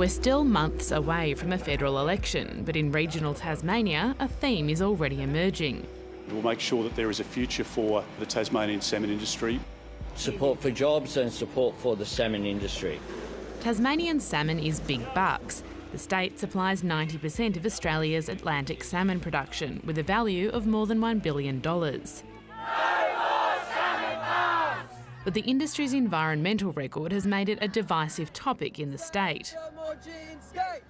We're still months away from a federal election, but in regional Tasmania, a theme is already emerging. We'll make sure that there is a future for the Tasmanian salmon industry. Support for jobs and support for the salmon industry. Tasmanian salmon is big bucks. The state supplies 90% of Australia's Atlantic salmon production, with a value of more than $1 billion. But the industry's environmental record has made it a divisive topic in the state. Maugean Skate.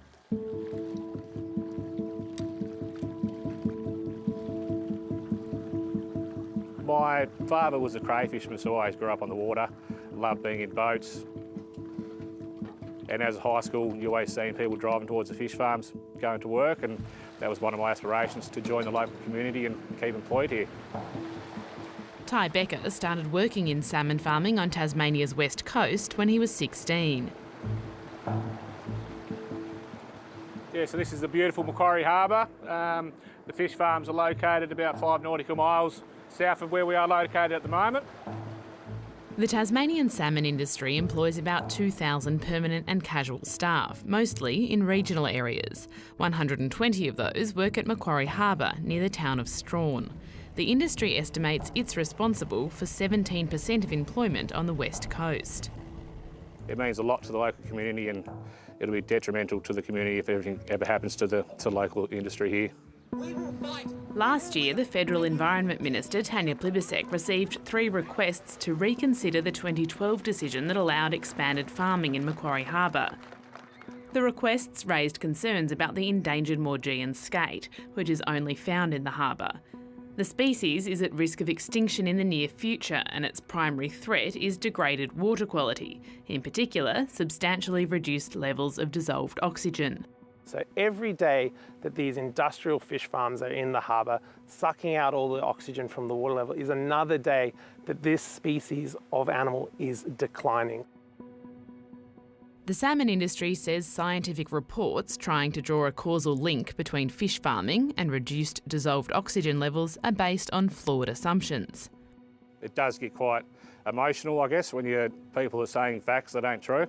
My father was a crayfisherman, so I always grew up on the water, loved being in boats. And as a high school, you always seen people driving towards the fish farms, going to work, and that was one of my aspirations, to join the local community and keep employed here. Ty Becker started working in salmon farming on Tasmania's west coast when he was 16. Yeah, so this is the beautiful Macquarie Harbour. The fish farms are located about 5 nautical miles south of where we are located at the moment. The Tasmanian salmon industry employs about 2,000 permanent and casual staff, mostly in regional areas. 120 of those work at Macquarie Harbour, near the town of Strawn. The industry estimates it's responsible for 17% of employment on the west coast. It means a lot to the local community, and it'll be detrimental to the community if anything ever happens to the local industry here. Last year, the Federal Environment Minister Tanya Plibersek received 3 requests to reconsider the 2012 decision that allowed expanded farming in Macquarie Harbour. The requests raised concerns about the endangered Maugean skate, which is only found in the harbour. The species is at risk of extinction in the near future, and its primary threat is degraded water quality, in particular, substantially reduced levels of dissolved oxygen. So every day that these industrial fish farms are in the harbour, sucking out all the oxygen from the water level, is another day that this species of animal is declining. The salmon industry says scientific reports trying to draw a causal link between fish farming and reduced dissolved oxygen levels are based on flawed assumptions. It does get quite emotional, I guess, when people are saying facts that ain't true.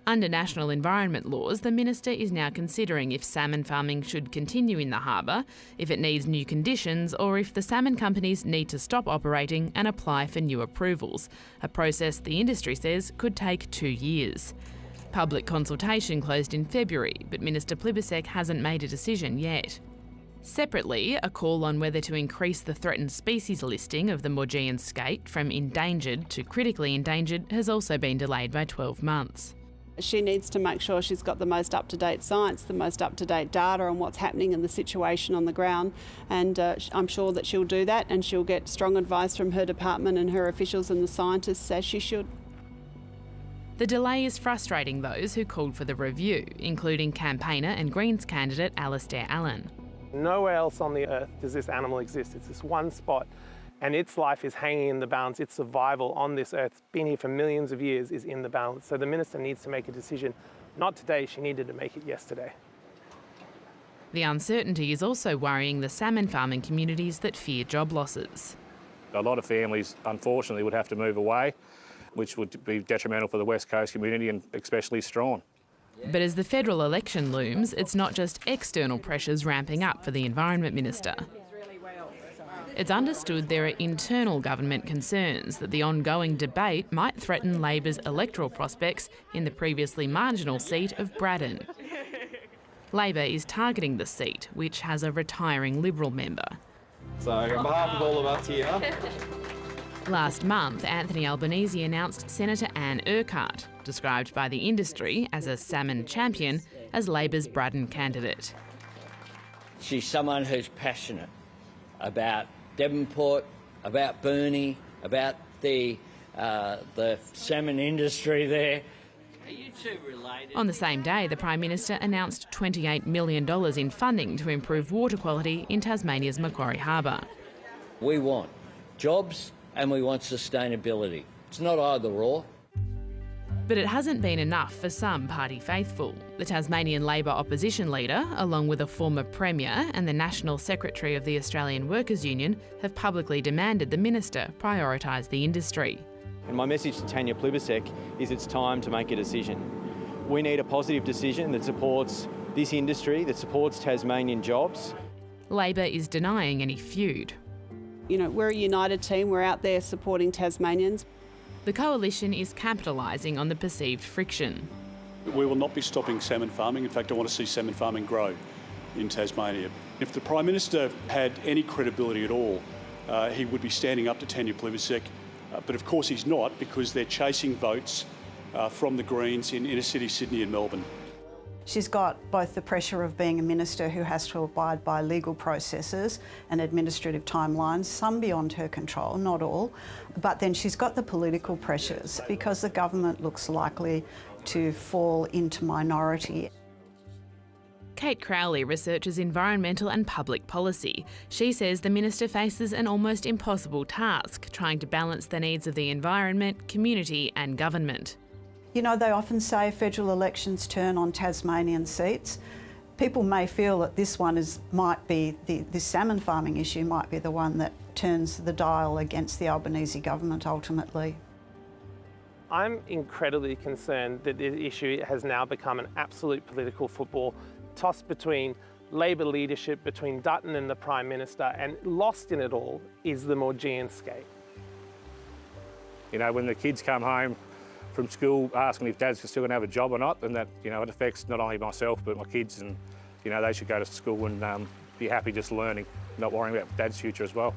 Under national environment laws, the minister is now considering if salmon farming should continue in the harbour, if it needs new conditions, or if the salmon companies need to stop operating and apply for new approvals, a process the industry says could take 2 years. Public consultation closed in February, but Minister Plibersek hasn't made a decision yet. Separately, a call on whether to increase the threatened species listing of the Maugean skate from endangered to critically endangered has also been delayed by 12 months. She needs to make sure she's got the most up-to-date science, the most up-to-date data on what's happening in the situation on the ground, and I'm sure that she'll do that, and she'll get strong advice from her department and her officials and the scientists, as she should. The delay is frustrating those who called for the review, including campaigner and Greens candidate Alastair Allen. Nowhere else on the earth does this animal exist. It's this one spot, and its life is hanging in the balance. Its survival on this earth, it's been here for millions of years, is in the balance. So the minister needs to make a decision. Not today, she needed to make it yesterday. The uncertainty is also worrying the salmon farming communities that fear job losses. A lot of families, unfortunately, would have to move away, which would be detrimental for the West Coast community and especially Strawn. But as the federal election looms, it's not just external pressures ramping up for the Environment Minister. It's understood there are internal government concerns that the ongoing debate might threaten Labor's electoral prospects in the previously marginal seat of Braddon. Labor is targeting the seat, which has a retiring Liberal member. So, on behalf of all of us here... Last month, Anthony Albanese announced Senator Anne Urquhart, described by the industry as a salmon champion, as Labor's Braddon candidate. She's someone who's passionate about Devonport, about Burnie, about the salmon industry there. Are you two related? On the same day, the Prime Minister announced $28 million in funding to improve water quality in Tasmania's Macquarie Harbour. We want jobs and we want sustainability. It's not either or. But it hasn't been enough for some party faithful. The Tasmanian Labor opposition leader, along with a former Premier and the National Secretary of the Australian Workers' Union, have publicly demanded the minister prioritise the industry. And my message to Tanya Plibersek is it's time to make a decision. We need a positive decision that supports this industry, that supports Tasmanian jobs. Labor is denying any feud. You know, we're a united team. We're out there supporting Tasmanians. The coalition is capitalising on the perceived friction. We will not be stopping salmon farming. In fact, I want to see salmon farming grow in Tasmania. If the Prime Minister had any credibility at all, he would be standing up to Tanya Plibersek. But of course he's not, because they're chasing votes from the Greens in inner city Sydney and Melbourne. She's got both the pressure of being a minister who has to abide by legal processes and administrative timelines, some beyond her control, not all, but then she's got the political pressures because the government looks likely to fall into minority. Kate Crowley researches environmental and public policy. She says the minister faces an almost impossible task, trying to balance the needs of the environment, community and government. You know, they often say federal elections turn on Tasmanian seats. People may feel that this one might be, this salmon farming issue might be the one that turns the dial against the Albanese government ultimately. I'm incredibly concerned that this issue has now become an absolute political football, tossed between Labor leadership, between Dutton and the Prime Minister, and lost in it all is the Maugean Skate. You know, when the kids come home from school asking if Dad's still going to have a job or not, then that, you know, it affects not only myself but my kids, and, you know, they should go to school and be happy just learning, not worrying about Dad's future as well.